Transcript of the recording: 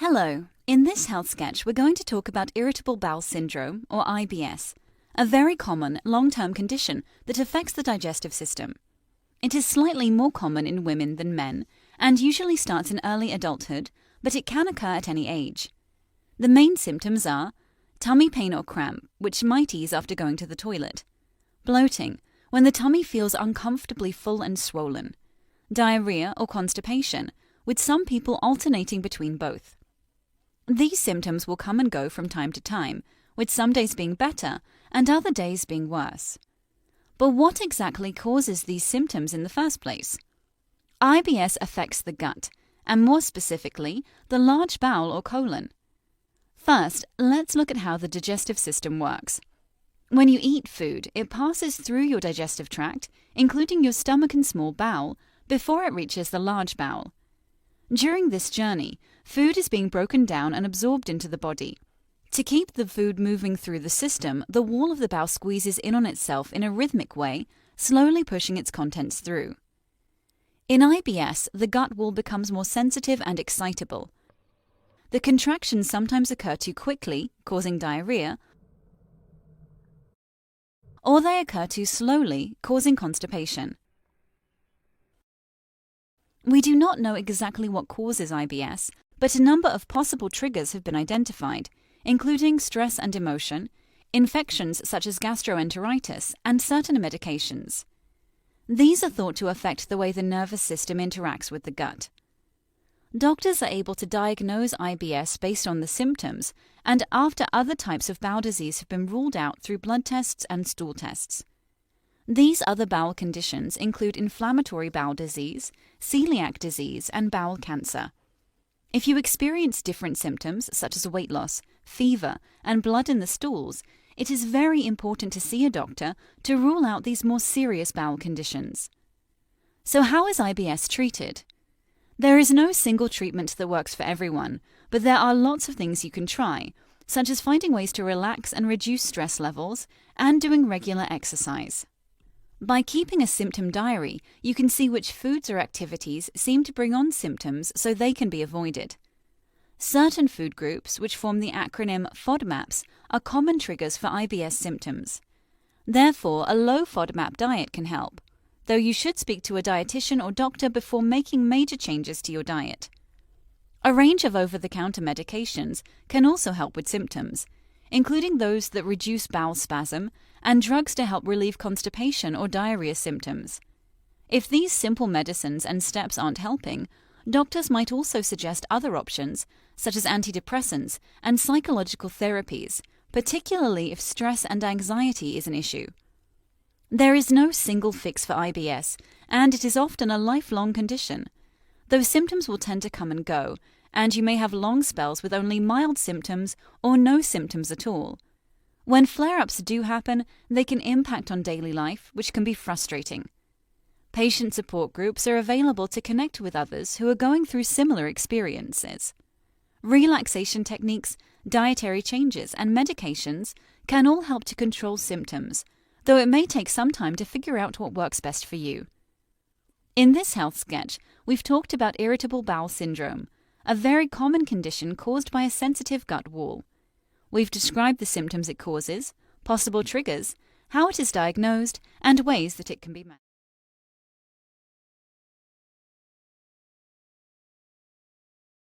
Hello, in this health sketch we're going to talk about irritable bowel syndrome, or IBS, a very common long-term condition that affects the digestive system. It is slightly more common in women than men and usually starts in early adulthood, but it can occur at any age. The main symptoms are tummy pain or cramp, which might ease after going to the toilet; bloating, when the tummy feels uncomfortably full and swollen; diarrhea or constipation, with some people alternating between both. These symptoms will come and go from time to time, with some days being better and other days being worse. But what exactly causes these symptoms in the first place? IBS affects the gut, and more specifically, the large bowel or colon. First, let's look at how the digestive system works. When you eat food, it passes through your digestive tract, including your stomach and small bowel, before it reaches the large bowel. During this journey, food is being broken down and absorbed into the body. To keep the food moving through the system, the wall of the bowel squeezes in on itself in a rhythmic way, slowly pushing its contents through. In IBS, the gut wall becomes more sensitive and excitable. The contractions sometimes occur too quickly, causing diarrhea, or they occur too slowly, causing constipation. We do not know exactly what causes IBS, but a number of possible triggers have been identified, including stress and emotion, infections such as gastroenteritis, and certain medications. These are thought to affect the way the nervous system interacts with the gut. Doctors are able to diagnose IBS based on the symptoms and after other types of bowel disease have been ruled out through blood tests and stool tests. These other bowel conditions include inflammatory bowel disease, celiac disease, and bowel cancer. If you experience different symptoms such as weight loss, fever, and blood in the stools, it is very important to see a doctor to rule out these more serious bowel conditions. So how is IBS treated? There is no single treatment that works for everyone, but there are lots of things you can try, such as finding ways to relax and reduce stress levels and doing regular exercise. By keeping a symptom diary, you can see which foods or activities seem to bring on symptoms so they can be avoided. Certain food groups, which form the acronym FODMAPs, are common triggers for IBS symptoms. Therefore, a low FODMAP diet can help, though you should speak to a dietitian or doctor before making major changes to your diet. A range of over-the-counter medications can also help with symptoms, including those that reduce bowel spasm and drugs to help relieve constipation or diarrhea symptoms. If these simple medicines and steps aren't helping, doctors might also suggest other options, such as antidepressants and psychological therapies, particularly if stress and anxiety is an issue. There is no single fix for IBS, and it is often a lifelong condition. Those symptoms will tend to come and go, and you may have long spells with only mild symptoms or no symptoms at all. When flare-ups do happen, they can impact on daily life, which can be frustrating. Patient support groups are available to connect with others who are going through similar experiences. Relaxation techniques, dietary changes, and medications can all help to control symptoms, though it may take some time to figure out what works best for you. In this health sketch, we've talked about irritable bowel syndrome, a very common condition caused by a sensitive gut wall. We've described the symptoms it causes, possible triggers, how it is diagnosed, and ways that it can be managed.